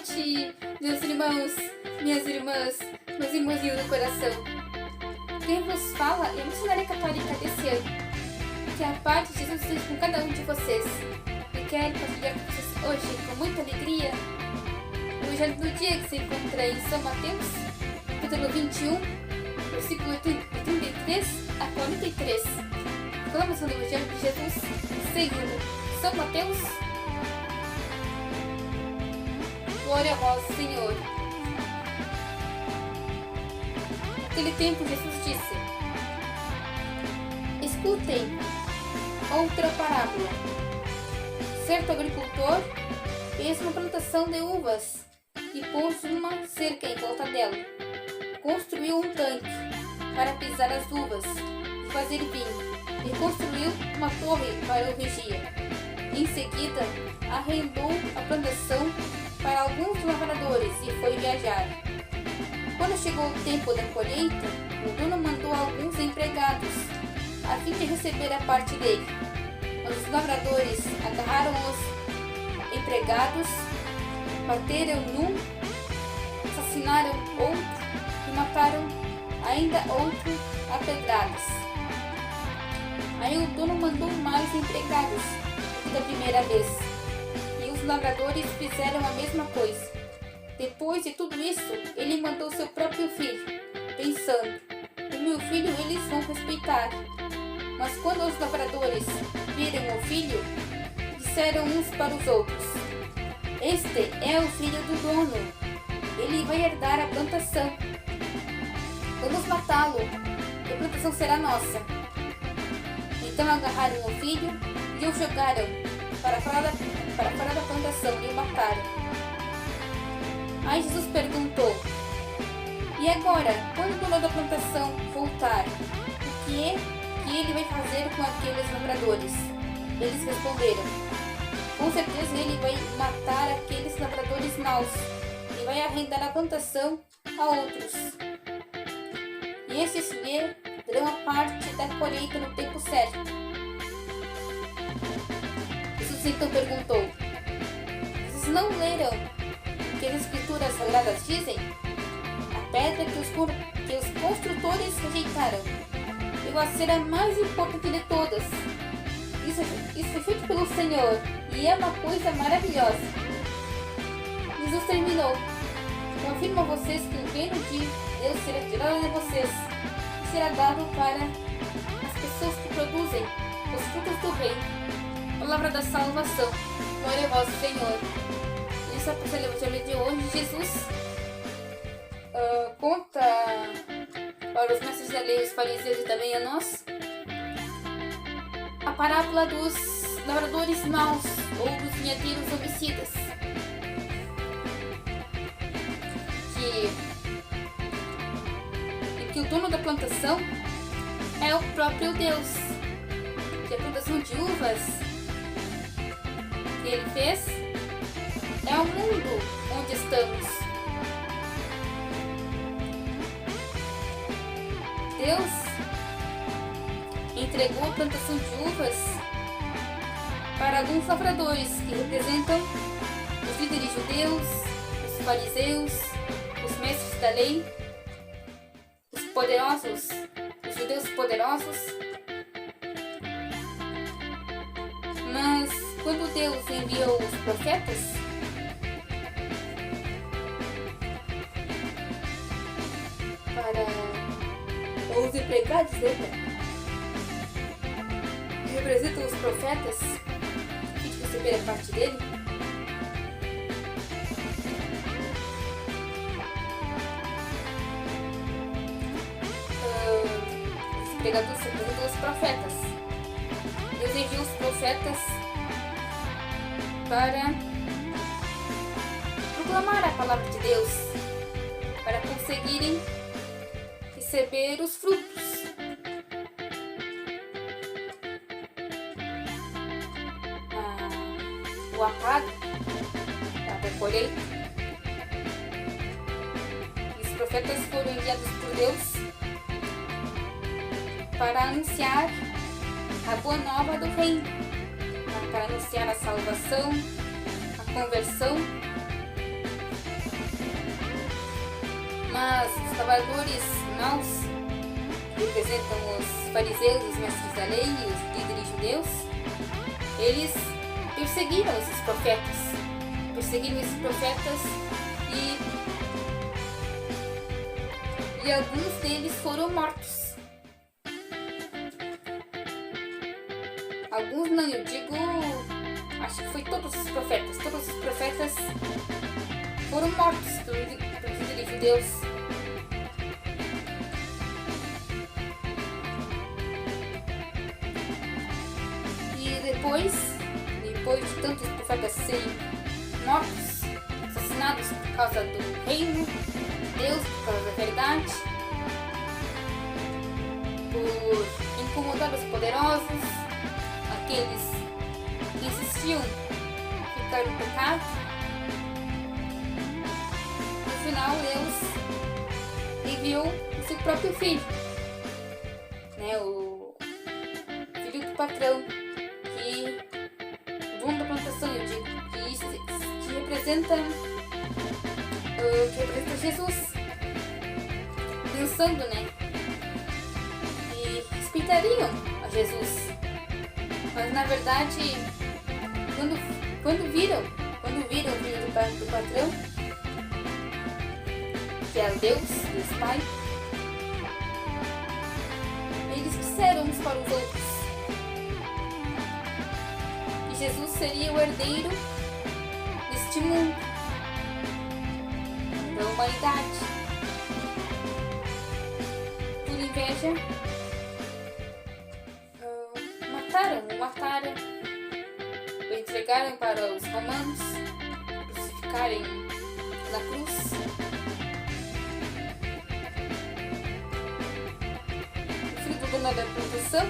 noite, meus irmãos, minhas irmãs, meus irmãozinhos do coração. Quem vos fala é a missionária católica desse ano. Que a paz de Jesus esteja com cada um de vocês. E quero compartilhar com vocês hoje, com muita alegria, o Evangelho do dia que se encontra em São Mateus, capítulo 21, versículo 33 a 43. Proclamação do Evangelho de Jesus segundo São Mateus. Glória a vós, Senhor. Naquele tempo, Jesus disse: escutem outra parábola. Certo agricultor fez uma plantação de uvas e pôs uma cerca em volta dela. Construiu um tanque para pisar as uvas e fazer vinho, e construiu uma torre para o vigia. Em seguida, arrendou a plantação para alguns lavradores e foi viajar. Quando chegou o tempo da colheita, o dono mandou alguns empregados a fim de receber a parte dele. Mas os lavradores agarraram os empregados, bateram num, assassinaram outro e mataram ainda outro a pedradas. Aí o dono mandou mais empregados da primeira vez, e os lavradores fizeram a mesma coisa. Depois de tudo isso, ele mandou seu próprio filho, pensando: o meu filho eles vão respeitar. Mas quando os lavradores viram o filho, disseram uns para os outros: este é o filho do dono, ele vai herdar a plantação. Vamos matá-lo, e a plantação será nossa. Então agarraram o filho e o jogaram para fora da plantação e o mataram. Aí Jesus perguntou: e agora, quando o dono da plantação voltar, o que é que ele vai fazer com aqueles lavradores? Eles responderam: com certeza ele vai matar aqueles lavradores maus e vai arrendar a plantação a outros. E estes lhe darão a parte da colheita no tempo certo. Jesus então perguntou: vocês não leram o que as escrituras sagradas dizem? A pedra que os construtores rejeitaram veio a ser a mais importante de todas. Isso foi feito pelo Senhor e é uma coisa maravilhosa. Jesus terminou: eu afirmo a vocês que o reino de Deus será tirado de vocês e será dado para as pessoas que produzem os frutos do reino. Palavra da salvação. Glória a vós, Senhor. Nessa passagem do Evangelho de hoje, Jesus conta para os mestres da lei, os fariseus e também a nós, a parábola dos lavradores maus ou dos vinhateiros homicidas, que o dono da plantação é o próprio Deus, que a plantação de uvas que ele fez é o mundo onde estamos. Deus entregou a plantação de uvas para alguns lavradores que representam os líderes judeus, os fariseus, os mestres da lei, os poderosos, os judeus poderosos. Mas quando Deus enviou os profetas, para os empregados dele, que representam os profetas, que receberam a parte dele, os empregados representam os profetas. Deus enviou os profetas para proclamar a palavra de Deus, para conseguirem receber os frutos. O apago da colheita. Os profetas foram enviados por Deus para anunciar a boa nova do reino, para anunciar a salvação, a conversão Mas os trabalhadores maus, que representam os fariseus, os mestres da lei e os líderes judeus, eles perseguiram esses profetas. E alguns deles foram mortos. Alguns não, eu digo, acho que foi todos os profetas. Todos os profetas foram mortos pelos líderes judeus. E depois de tantos profetas serem mortos, assassinados por causa do reino de Deus, por causa da verdade, por incomodar os poderosos, aqueles que insistiam em ficar no pecado, no final Deus enviou o seu próprio filho, né, o filho do patrão, dono da plantação, eu digo, que representa Jesus, pensando, né, que respeitariam a Jesus, mas na verdade, quando viram o filho do patrão, que é Deus Pai, eles disseram uns para os outros que Jesus seria o herdeiro deste mundo, da humanidade. Por inveja, mataram, o entregaram para os romanos, crucificarem na cruz. O filho do dono da plantação,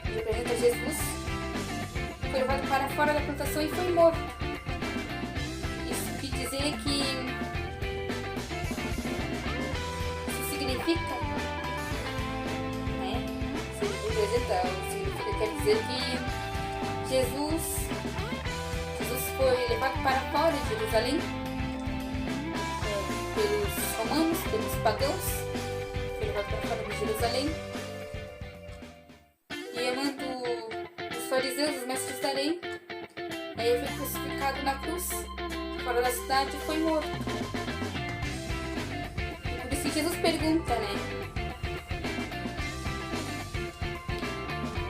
que representa Jesus, foi levado para fora da plantação e foi morto. Isso quer dizer que isso significa, né? Significa, quer dizer que Jesus foi levado para fora de Jerusalém pelos romanos, pelos pagãos, foi levado para fora de Jerusalém. E amando os fariseus, os mestres da lei, aí foi crucificado na cruz, fora da cidade, e foi morto. E por isso que Jesus pergunta, né?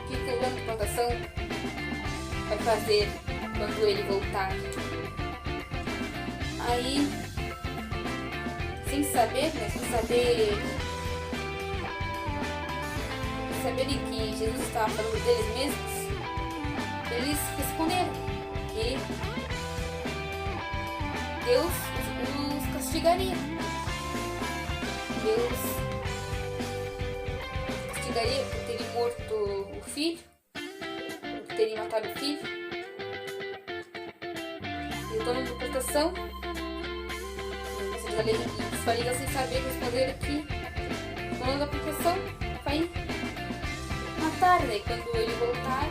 O que o dono de plantação vai fazer quando ele voltar? Aí, sem saberem que Jesus estava falando deles mesmos, eles responderam que Deus os castigaria. Deus castigaria por terem morto o filho, por terem matado o filho. E o dono da plantação, os fariseus, sem saber, responderam que o dono da plantação vai matar, né? Quando ele voltar,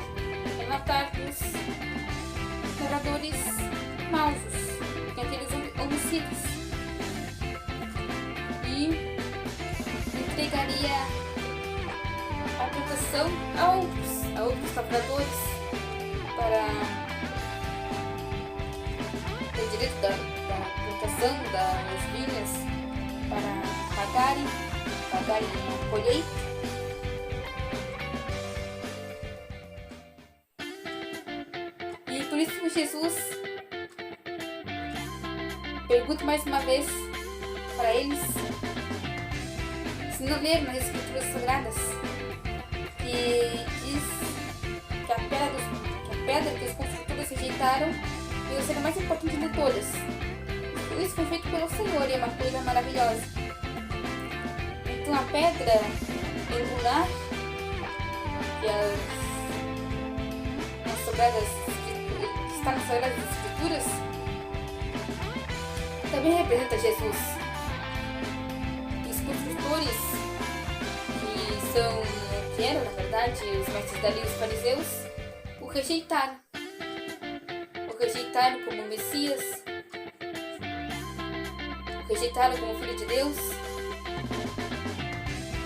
vai matar os moradores maus, aqueles homicídios, e entregaria a plantação a outros lavradores para ter direito da plantação, das vinhas, para pagarem a colheita. E por isso Jesus pergunta mais uma vez para eles, se não ler nas Escrituras Sagradas, que diz que a pedra que os construtores rejeitaram veio ser a mais importante de todas. Isso foi feito pelo Senhor e é uma coisa maravilhosa. Então a pedra angular, que está nas Sagradas Escrituras, também representa Jesus. Os construtores, que eram na verdade os mestres da lei e os fariseus, o rejeitaram como Messias, o rejeitá-lo como Filho de Deus,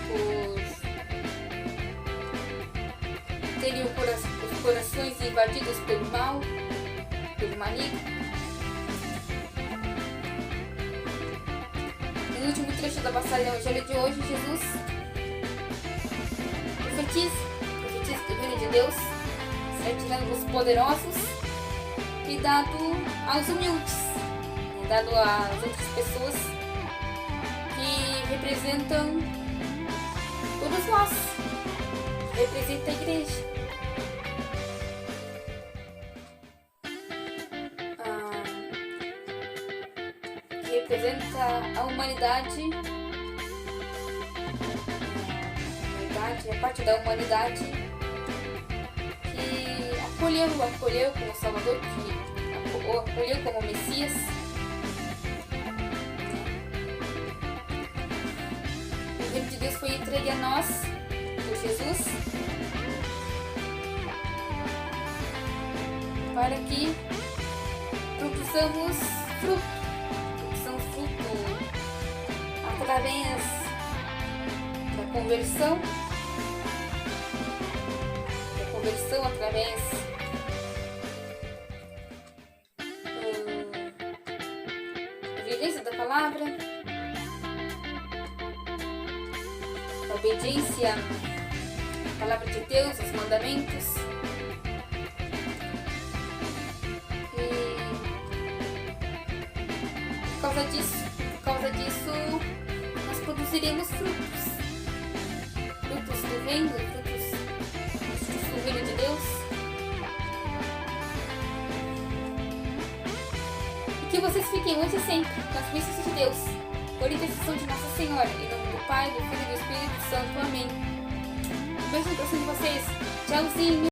por terem os corações invadidos pelo mal, pelo maligno. No último trecho da passagem do Evangelho de hoje, Jesus profetiza que o reino de Deus será tirado dos poderosos e dado aos humildes, e dado às outras pessoas que representam todos nós, que representam a igreja. Que representa a humanidade, a parte da humanidade que acolheu como Salvador, que acolheu como Messias. O reino de Deus foi entregue a nós por Jesus para que produzamos fruto através da conversão, através da vivência da palavra, da obediência à palavra de Deus, aos mandamentos. E por causa disso, nós produziremos frutos do reino, frutos do reino de Deus. E que vocês fiquem hoje e sempre com as bênçãos de Deus, por intercessão de Nossa Senhora, em nome do Pai, do Filho e do Espírito Santo. Amém. Um beijo no coração de vocês. Tchauzinho.